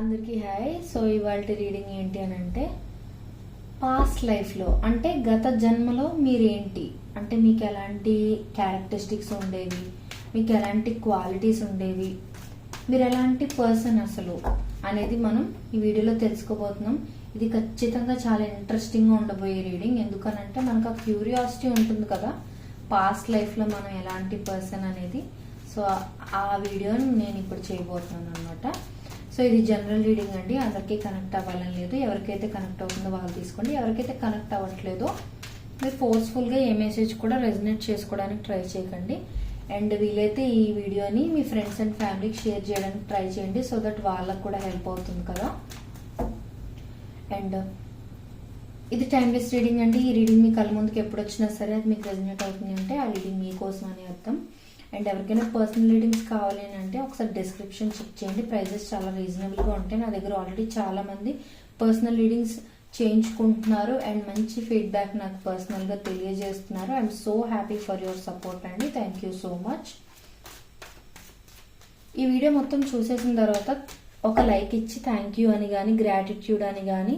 అందరికీ hi. So ఇవాళ reading ఏంటి అని అంటే, పాస్ట్ లైఫ్లో అంటే గత జన్మలో మీరేంటి, అంటే మీకు ఎలాంటి క్యారెక్టరిస్టిక్స్ ఉండేవి, మీకు ఎలాంటి క్వాలిటీస్ ఉండేవి, మీరు ఎలాంటి పర్సన్ అసలు అనేది మనం ఈ వీడియోలో తెలుసుకోబోతున్నాం. ఇది ఖచ్చితంగా చాలా ఇంట్రెస్టింగ్గా ఉండబోయే రీడింగ్. ఎందుకనంటే మనకు ఆ క్యూరియాసిటీ ఉంటుంది కదా పాస్ట్ లైఫ్లో మనం ఎలాంటి పర్సన్ అనేది. సో ఆ వీడియోని నేను ఇప్పుడు చేయబోతున్నాను అనమాట. సో ఇది జనరల్ రీడింగ్ అండి, అందరికీ కనెక్ట్ అవ్వాలని లేదు. ఎవరికైతే కనెక్ట్ అవుతుందో వాళ్ళు తీసుకోండి. ఎవరికైతే కనెక్ట్ అవ్వట్లేదో మీరు ఫోర్స్ఫుల్గా ఏ మెసేజ్ కూడా రెజనేట్ చేసుకోవడానికి ట్రై చేయకండి. అండ్ వీలైతే ఈ వీడియోని మీ ఫ్రెండ్స్ అండ్ ఫ్యామిలీకి షేర్ చేయడానికి ట్రై చేయండి, సో దట్ వాళ్ళకు కూడా హెల్ప్ అవుతుంది కదా. అండ్ ఇది టైమ్లెస్ రీడింగ్ అండి. ఈ రీడింగ్ మీ కళ్ళ ముందుకు ఎప్పుడు వచ్చినా సరే అది మీకు రెజనేట్ అవుతుంది అంటే ఆ రీడింగ్ మీకోసం అని అర్థం. అండ్ ఎవరికైనా పర్సనల్ రీడింగ్స్ కావాలి అని అంటే ఒకసారి డిస్క్రిప్షన్ చెక్ చేయండి. ప్రైజెస్ చాలా రీజనబుల్గా ఉంటాయి. నా దగ్గర ఆల్రెడీ చాలా మంది పర్సనల్ రీడింగ్స్ చేయించుకుంటున్నారు అండ్ మంచి ఫీడ్బ్యాక్ నాకు పర్సనల్గా తెలియజేస్తున్నారు. I'm so happy for your support అండి. Thank you so much. ఈ వీడియో మొత్తం చూసేసిన తర్వాత ఒక లైక్ ఇచ్చి థ్యాంక్ యూ అని కానీ గ్రాటిట్యూడ్ అని కానీ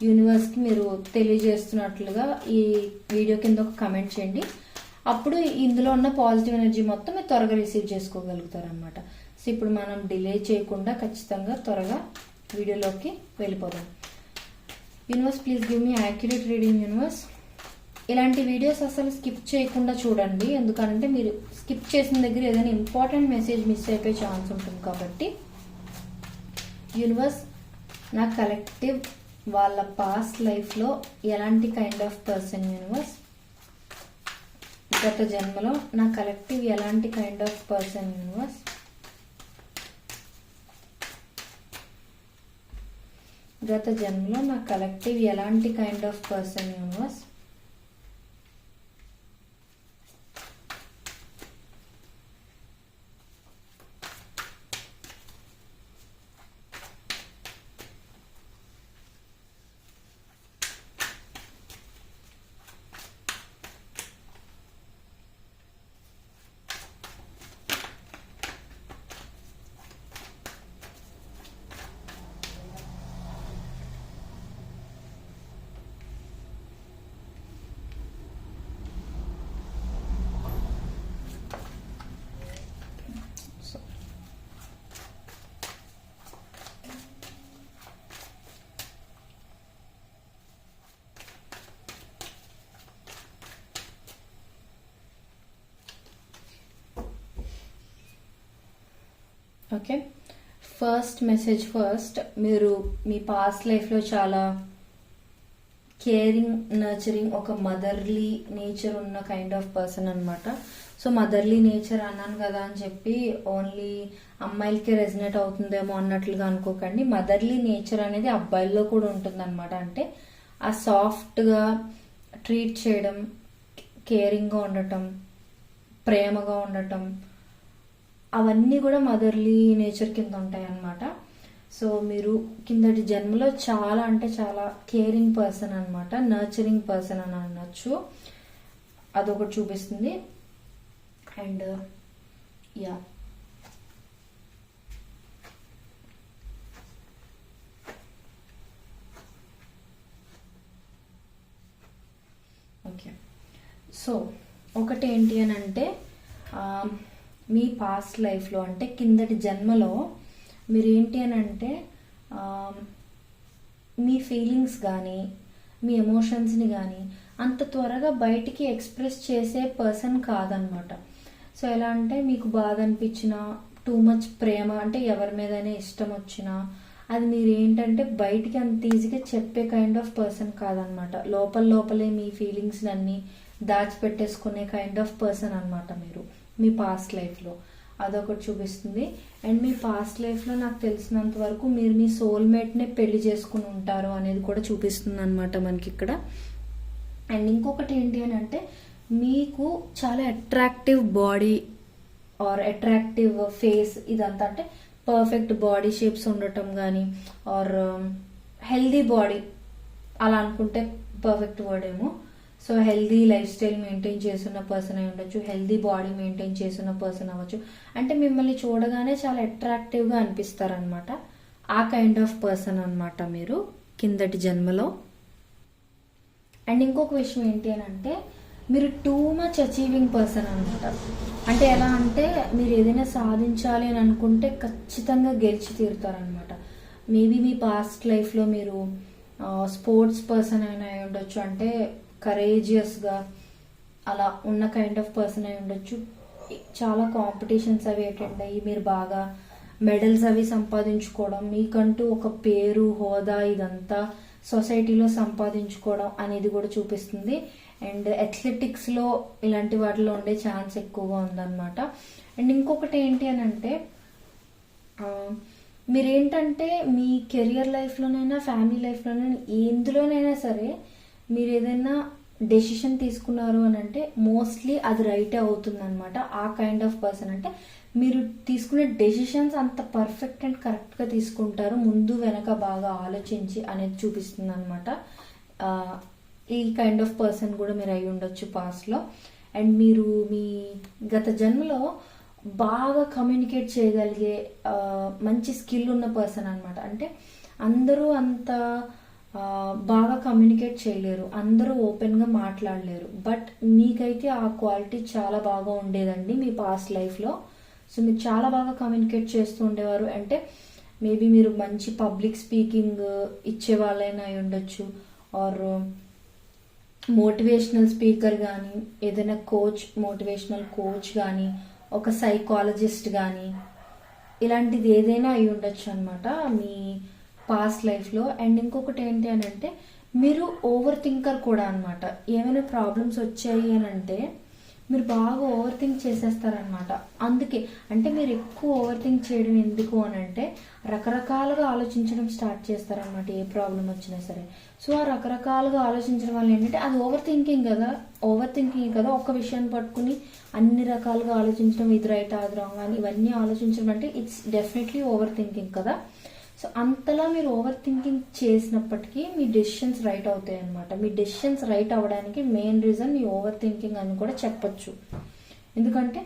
యూనివర్స్కి మీరు తెలియజేస్తున్నట్లుగా ఈ వీడియో కింద ఒక కమెంట్ చేయండి. అప్పుడు ఇందులో ఉన్న పాజిటివ్ ఎనర్జీ మొత్తం మీరు త్వరగా రిసీవ్ చేసుకోగలుగుతారు అనమాట. సో ఇప్పుడు మనం డిలే చేయకుండా ఖచ్చితంగా త్వరగా వీడియోలోకి వెళ్ళిపోదాం. Universe please give me accurate reading. Universe ఇలాంటి వీడియోస్ అసలు స్కిప్ చేయకుండా చూడండి, ఎందుకంటే మీరు స్కిప్ చేసిన దగ్గర ఏదైనా ఇంపార్టెంట్ మెసేజ్ మిస్ అయిపోయే ఛాన్స్ ఉంటుంది. కాబట్టి యూనివర్స్ నా కలెక్టివ్ వాళ్ళ పాస్ట్ లైఫ్లో ఎలాంటి కైండ్ ఆఫ్ పర్సన్, యూనివర్స్ గత జన్మలో నా కలెక్టివ్ ఎలాంటి కైండ్ ఆఫ్ పర్సన్, యూనివర్స్ గత జన్మలో నా కలెక్టివ్ ఎలాంటి kind of person, universe okay. First message first, మీరు మీ పాస్ట్ లైఫ్లో చాలా కేరింగ్, నర్చరింగ్, ఒక మదర్లీ నేచర్ ఉన్న కైండ్ ఆఫ్ పర్సన్ అనమాట. సో మదర్లీ నేచర్ అన్నాను కదా అని చెప్పి ఓన్లీ అమ్మాయిలకే రెజనేట్ అవుతుందేమో అన్నట్లుగా అనుకోకండి. మదర్లీ నేచర్ అనేది అబ్బాయిల్లో కూడా ఉంటుందన్నమాట. అంటే ఆ సాఫ్ట్గా ట్రీట్ చేయడం, కేరింగ్గా ఉండటం, ప్రేమగా ఉండటం, అవన్నీ కూడా మదర్లీ నేచర్ కింద ఉంటాయి అన్నమాట. సో మీరు కిందటి జన్మలో చాలా అంటే చాలా కేరింగ్ పర్సన్ అనమాట, నర్చరింగ్ పర్సన్ అని అనొచ్చు. అదొకటి చూపిస్తుంది. And yeah okay. సో ఒకటి ఏంటి అని అంటే, మీ పాస్ట్ లైఫ్లో అంటే కిందటి జన్మలో మీరు ఏంటి అని అంటే మీ ఫీలింగ్స్ కానీ మీ ఎమోషన్స్ని కానీ అంత త్వరగా బయటికి ఎక్స్ప్రెస్ చేసే పర్సన్ కాదనమాట. సో ఎలా అంటే మీకు బాధ అనిపించినా, టూ మచ్ ప్రేమ అంటే ఎవరి మీదైనా ఇష్టం వచ్చినా అది మీరు ఏంటంటే బయటికి అంత ఈజీగా చెప్పే కైండ్ ఆఫ్ పర్సన్ కాదనమాట. లోపలే మీ ఫీలింగ్స్ అన్నీ దాచిపెట్టేసుకునే కైండ్ ఆఫ్ పర్సన్ అనమాట మీరు మీ పాస్ట్ లైఫ్లో. అదొకటి చూపిస్తుంది. అండ్ మీ పాస్ట్ లైఫ్లో నాకు తెలిసినంత వరకు మీరు మీ సోల్మేట్నే పెళ్లి చేసుకుని ఉంటారు అనేది కూడా చూపిస్తుంది అనమాట మనకి ఇక్కడ. అండ్ ఇంకొకటి ఏంటి అని అంటే, మీకు చాలా attractive body or attractive face, ఇదంతా అంటే పర్ఫెక్ట్ బాడీ షేప్స్ ఉండటం కానీ ఆర్ హెల్దీ బాడీ, అలా అనుకుంటే పర్ఫెక్ట్ వర్డ్ ఏమో. So healthy life style maintain చేస్తున్న పర్సన్ అయి ఉండొచ్చు, హెల్దీ బాడీ మెయింటైన్ చేస్తున్న పర్సన్ అవ్వచ్చు. అంటే మిమ్మల్ని చూడగానే చాలా అట్రాక్టివ్గా అనిపిస్తారనమాట. ఆ కైండ్ ఆఫ్ పర్సన్ అన్నమాట మీరు కిందటి జన్మలో. అండ్ ఇంకొక విషయం ఏంటి అని అంటే మీరు టూ మచ్ అచీవింగ్ పర్సన్ అనమాట. అంటే ఎలా అంటే మీరు ఏదైనా సాధించాలి అని అనుకుంటే ఖచ్చితంగా గెలిచి తీరుతారనమాట. మేబీ మీ పాస్ట్ లైఫ్లో మీరు స్పోర్ట్స్ పర్సన్ అయినా అయి ఉండొచ్చు, అంటే కరేజియస్గా అలా ఉన్న కైండ్ ఆఫ్ పర్సన్ అయి ఉండొచ్చు. చాలా కాంపిటీషన్స్ అవి అటెండ్ అయ్యి మీరు బాగా మెడల్స్ అవి సంపాదించుకోవడం, మీకంటూ ఒక పేరు హోదా ఇదంతా సొసైటీలో సంపాదించుకోవడం అనేది కూడా చూపిస్తుంది. అండ్ అథ్లెటిక్స్లో ఇలాంటి వాటిలో ఉండే ఛాన్స్ ఎక్కువగా ఉందన్నమాట. అండ్ ఇంకొకటి ఏంటి అని అంటే మీరేంటంటే మీ కెరియర్ లైఫ్లోనైనా ఫ్యామిలీ లైఫ్లోనైనా ఎందులోనైనా సరే మీరు ఏదైనా డెసిషన్ తీసుకున్నారు అని అంటే మోస్ట్లీ అది రైటే అవుతుంది అనమాట. ఆ కైండ్ ఆఫ్ పర్సన్ అంటే మీరు తీసుకునే డెసిషన్స్ అంత పర్ఫెక్ట్ అండ్ కరెక్ట్గా తీసుకుంటారు, ముందు వెనక బాగా ఆలోచించి అనేది చూపిస్తుంది అనమాట. ఈ కైండ్ ఆఫ్ పర్సన్ కూడా మీరు అయి ఉండొచ్చు పాస్ట్లో. అండ్ మీరు మీ గత జన్మలో బాగా కమ్యూనికేట్ చేయగలిగే మంచి స్కిల్ ఉన్న పర్సన్ అనమాట. అంటే అందరూ అంత బాగా కమ్యూనికేట్ చేయలేరు, అందరూ ఓపెన్గా మాట్లాడలేరు, బట్ మీకైతే ఆ క్వాలిటీ చాలా బాగా ఉండేదండి మీ పాస్ట్ లైఫ్లో. సో మీరు చాలా బాగా కమ్యూనికేట్ చేస్తూ ఉండేవారు. అంటే మేబీ మీరు మంచి పబ్లిక్ స్పీకింగ్ ఇచ్చే వాళ్ళైనా అయి ఉండొచ్చు, ఆర్ మోటివేషనల్ స్పీకర్ కానీ, ఏదైనా మోటివేషనల్ కోచ్ కానీ, ఒక సైకాలజిస్ట్ కానీ, ఇలాంటిది ఏదైనా అయి ఉండొచ్చు అనమాట మీ పాస్ట్ లైఫ్లో. అండ్ ఇంకొకటి ఏంటి అని అంటే మీరు ఓవర్ థింకర్ కూడా అనమాట. ఏమైనా ప్రాబ్లమ్స్ వచ్చాయి అని అంటే మీరు బాగా ఓవర్ థింక్ చేసేస్తారనమాట. అందుకే అంటే మీరు ఎక్కువ ఓవర్ థింక్ చేయడం ఎందుకు అని అంటే రకరకాలుగా ఆలోచించడం స్టార్ట్ చేస్తారనమాట ఏ ప్రాబ్లం వచ్చినా సరే. సో ఆ రకరకాలుగా ఆలోచించడం వల్ల ఏంటంటే అది ఓవర్ థింకింగ్ కదా. ఒక్క విషయాన్ని పట్టుకుని అన్ని రకాలుగా ఆలోచించడం, ఇది రైట్ అది రాంగ్ అని ఇవన్నీ ఆలోచించడం అంటే ఇట్స్ డెఫినెట్లీ ఓవర్ థింకింగ్ కదా. సో అంతలా మీరు ఓవర్ థింకింగ్ చేసినప్పటికీ మీ డెసిషన్స్ రైట్ అవుతాయి అనమాట. మీ డెసిషన్స్ రైట్ అవ్వడానికి మెయిన్ రీజన్ మీ ఓవర్ థింకింగ్ అని కూడా చెప్పొచ్చు. ఎందుకంటే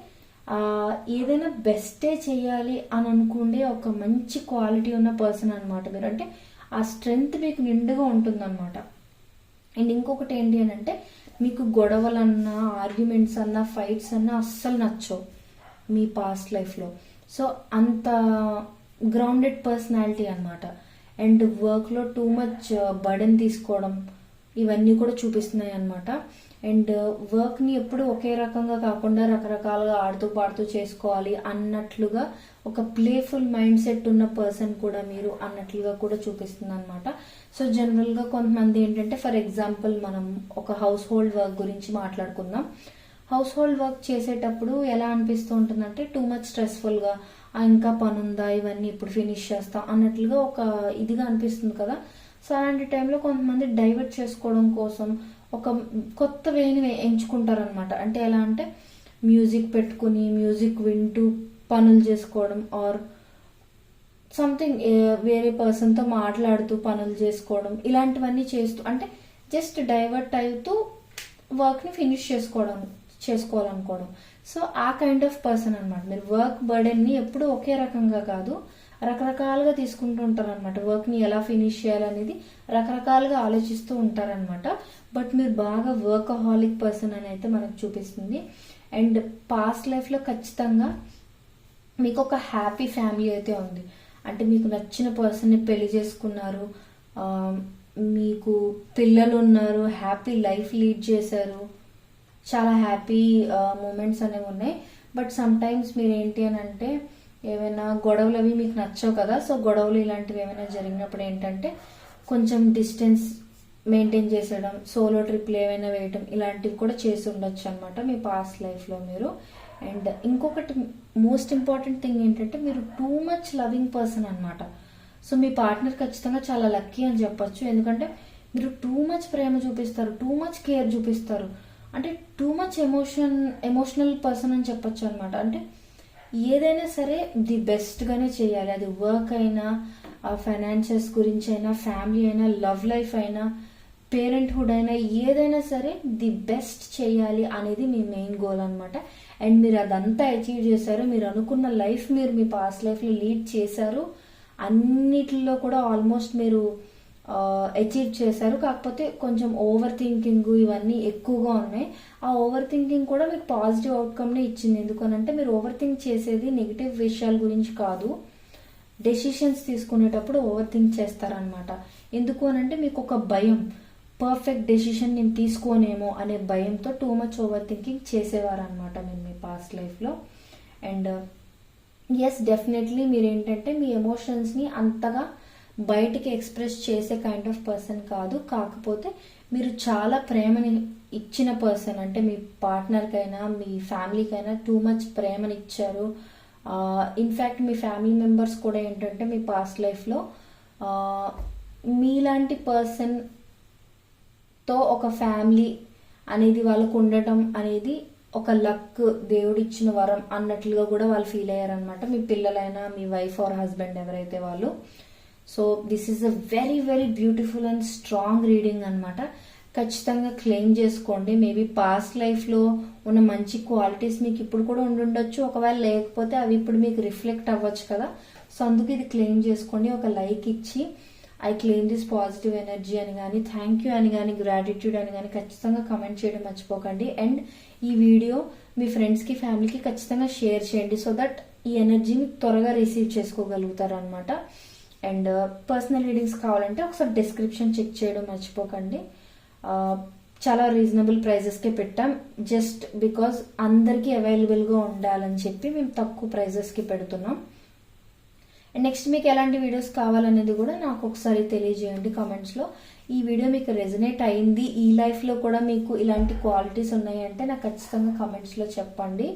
ఏదైనా బెస్టే చేయాలి అని అనుకుండే ఒక మంచి క్వాలిటీ ఉన్న పర్సన్ అనమాట మీరు. అంటే ఆ స్ట్రెంగ్త్ మీకు నిండుగా ఉంటుందన్నమాట. అండ్ ఇంకొకటి ఏంటి అని అంటే మీకు గొడవలన్నా, ఆర్గ్యుమెంట్స్ అన్నా, ఫైట్స్ అన్నా అస్సలు నచ్చవు మీ పాస్ట్ లైఫ్లో. సో అంత గ్రౌండెడ్ పర్సనాలిటీ అనమాట. అండ్ వర్క్లో టూ మచ్ బర్డెన్ తీసుకోవడం ఇవన్నీ కూడా చూపిస్తున్నాయి అనమాట. అండ్ వర్క్ని ఎప్పుడు ఒకే రకంగా కాకుండా రకరకాలుగా ఆడుతూ పాడుతూ చేసుకోవాలి అన్నట్లుగా ఒక ప్లేఫుల్ మైండ్ సెట్ ఉన్న పర్సన్ కూడా మీరు అన్నట్లుగా కూడా చూపిస్తుంది అనమాట. సో జనరల్గా కొంతమంది ఏంటంటే ఫర్ ఎగ్జాంపుల్ మనం ఒక హౌస్ హోల్డ్ వర్క్ గురించి మాట్లాడుకుందాం. హౌస్ హోల్డ్ వర్క్ చేసేటప్పుడు ఎలా అనిపిస్తూ ఉంటుందంటే టూ మచ్ స్ట్రెస్ఫుల్గా, ఇంకా పని ఉందా, ఇవన్నీ ఇప్పుడు ఫినిష్ చేస్తాం అన్నట్లుగా ఒక ఇదిగా అనిపిస్తుంది కదా. సో అలాంటి టైంలో కొంతమంది డైవర్ట్ చేసుకోవడం కోసం ఒక కొత్త వేని ఎంచుకుంటారనమాట. అంటే ఎలా అంటే మ్యూజిక్ పెట్టుకుని మ్యూజిక్ వింటూ పనులు చేసుకోవడం, ఆర్ సంథింగ్ వేరే పర్సన్తో మాట్లాడుతూ పనులు చేసుకోవడం, ఇలాంటివన్నీ చేస్తూ అంటే జస్ట్ డైవర్ట్ అవుతూ వర్క్ని ఫినిష్ చేసుకోవాలనుకోవడం. సో ఆ కైండ్ ఆఫ్ పర్సన్ అనమాట మీరు. వర్క్ బర్డెన్ని ఎప్పుడు ఒకే రకంగా కాదు, రకరకాలుగా తీసుకుంటూ ఉంటారనమాట. వర్క్ని ఎలా ఫినిష్ చేయాలనేది రకరకాలుగా ఆలోచిస్తూ ఉంటారనమాట. బట్ మీరు బాగా వర్కహాలిక్ పర్సన్ అని అయితే మనకు చూపిస్తుంది. అండ్ పాస్ట్ లైఫ్లో ఖచ్చితంగా మీకు ఒక హ్యాపీ ఫ్యామిలీ అయితే ఉంది. అంటే మీకు నచ్చిన పర్సన్ని పెళ్లి చేసుకున్నారు, మీకు పిల్లలు ఉన్నారు, హ్యాపీ లైఫ్ లీడ్ చేశారు, చాలా హ్యాపీ మూమెంట్స్ అనేవి ఉన్నాయి. బట్ సమ్ టైమ్స్ మీరు ఏంటి అని అంటే ఏమైనా గొడవలు అవి మీకు నచ్చవు కదా. సో గొడవలు ఇలాంటివి ఏమైనా జరిగినప్పుడు ఏంటంటే కొంచెం డిస్టెన్స్ మెయింటైన్ చేసేయడం, సోలో ట్రిప్లు ఏమైనా వేయడం, ఇలాంటివి కూడా చేసి ఉండొచ్చు అనమాట మీ పాస్ట్ లైఫ్లో మీరు. అండ్ ఇంకొకటి మోస్ట్ ఇంపార్టెంట్ థింగ్ ఏంటంటే మీరు టూ మచ్ లవింగ్ పర్సన్ అనమాట. సో మీ పార్ట్నర్ ఖచ్చితంగా చాలా లక్కీ అని చెప్పొచ్చు. ఎందుకంటే మీరు టూ మచ్ ప్రేమ చూపిస్తారు, టూ మచ్ కేర్ చూపిస్తారు, అంటే టూ మచ్ ఎమోషనల్ పర్సన్ అని చెప్పొచ్చు అనమాట. అంటే ఏదైనా సరే ది బెస్ట్గానే చేయాలి. అది వర్క్ అయినా, ఫైనాన్షియల్స్ గురించి అయినా, ఫ్యామిలీ అయినా, లవ్ లైఫ్ అయినా, పేరెంట్హుడ్ అయినా, ఏదైనా సరే ది బెస్ట్ చేయాలి అనేది మీ మెయిన్ గోల్ అనమాట. అండ్ మీరు అదంతా అచీవ్ చేశారు. మీరు అనుకున్న లైఫ్ మీరు మీ పాస్ట్ లైఫ్లో లీడ్ చేశారు. అన్నిటిలో కూడా ఆల్మోస్ట్ మీరు అచీవ్ చేశారు. కాకపోతే కొంచెం ఓవర్ థింకింగ్ ఇవన్నీ ఎక్కువగా ఉన్నాయి. ఆ ఓవర్ థింకింగ్ కూడా మీకు పాజిటివ్ అవుట్కమ్ని ఇచ్చింది. ఎందుకనంటే మీరు ఓవర్ థింక్ చేసేది నెగిటివ్ విషయాల గురించి కాదు, డెసిషన్స్ తీసుకునేటప్పుడు ఓవర్ థింక్ చేస్తారనమాట. ఎందుకు అనంటే మీకు ఒక భయం, పర్ఫెక్ట్ డెసిషన్ నేను తీసుకోనేమో అనే భయంతో టూ మచ్ ఓవర్ థింకింగ్ చేసేవారనమాట మీరు మీ పాస్ట్ లైఫ్లో. అండ్ ఎస్, డెఫినెట్లీ మీరు ఏంటంటే మీ ఎమోషన్స్ని అంతగా బయటికి ఎక్స్ప్రెస్ చేసే కైండ్ ఆఫ్ పర్సన్ కాదు. కాకపోతే మీరు చాలా ప్రేమని ఇచ్చిన పర్సన్, అంటే మీ పార్ట్నర్కైనా మీ ఫ్యామిలీకైనా టూ మచ్ ప్రేమని ఇచ్చారు. ఇన్ఫ్యాక్ట్ మీ ఫ్యామిలీ మెంబర్స్ కూడా ఏంటంటే మీ పాస్ట్ లైఫ్లో మీలాంటి పర్సన్తో ఒక ఫ్యామిలీ అనేది వాళ్ళకు ఉండటం అనేది ఒక లక్, దేవుడిచ్చిన వరం అన్నట్లుగా కూడా వాళ్ళు ఫీల్ అయ్యారనమాట. మీ పిల్లలైనా మీ వైఫ్ ఆర్ హస్బెండ్ ఎవరైతే వాళ్ళు. So this is a very very beautiful and strong reading అనమాట. ఖచ్చితంగా క్లెయిమ్ చేసుకోండి. మేబీ పాస్ట్ లైఫ్లో ఉన్న మంచి క్వాలిటీస్ మీకు ఇప్పుడు కూడా ఉండుండొచ్చు. ఒకవేళ లేకపోతే అవి ఇప్పుడు మీకు రిఫ్లెక్ట్ అవ్వచ్చు కదా. సో అందుకు ఇది క్లెయిమ్ చేసుకోండి. ఒక లైక్ ఇచ్చి I claim this positive energy అని కానీ, థ్యాంక్ యూ అని కానీ, గ్రాటిట్యూడ్ అని కానీ ఖచ్చితంగా కమెంట్ చేయడం మర్చిపోకండి. అండ్ ఈ వీడియో మీ ఫ్రెండ్స్కి, ఫ్యామిలీకి ఖచ్చితంగా షేర్ చేయండి. సో దట్ ఈ ఎనర్జీని త్వరగా రిసీవ్ చేసుకోగలుగుతారు అనమాట. అండ్ పర్సనల్ రీడింగ్స్ కావాలంటే ఒకసారి డిస్క్రిప్షన్ చెక్ చేయడం మర్చిపోకండి. చాలా రీజనబుల్ ప్రైజెస్కే పెట్టాం. జస్ట్ బికాజ్ అందరికీ అవైలబుల్గా ఉండాలని చెప్పి మేము తక్కువ ప్రైజెస్కి పెడుతున్నాం. అండ్ నెక్స్ట్ మీకు ఎలాంటి వీడియోస్ కావాలనేది కూడా నాకు ఒకసారి తెలియజేయండి కామెంట్స్లో. ఈ వీడియో మీకు రెజనేట్ అయింది, ఈ లైఫ్లో కూడా మీకు ఇలాంటి క్వాలిటీస్ ఉన్నాయి అంటే నాకు ఖచ్చితంగా కామెంట్స్లో చెప్పండి.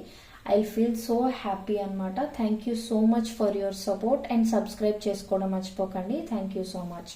ఐ ఫీల్ సో హ్యాపీ అనమాట. Thank you so much for your support. And subscribe చేసుకోవడం మర్చిపోకండి. Thank you so much.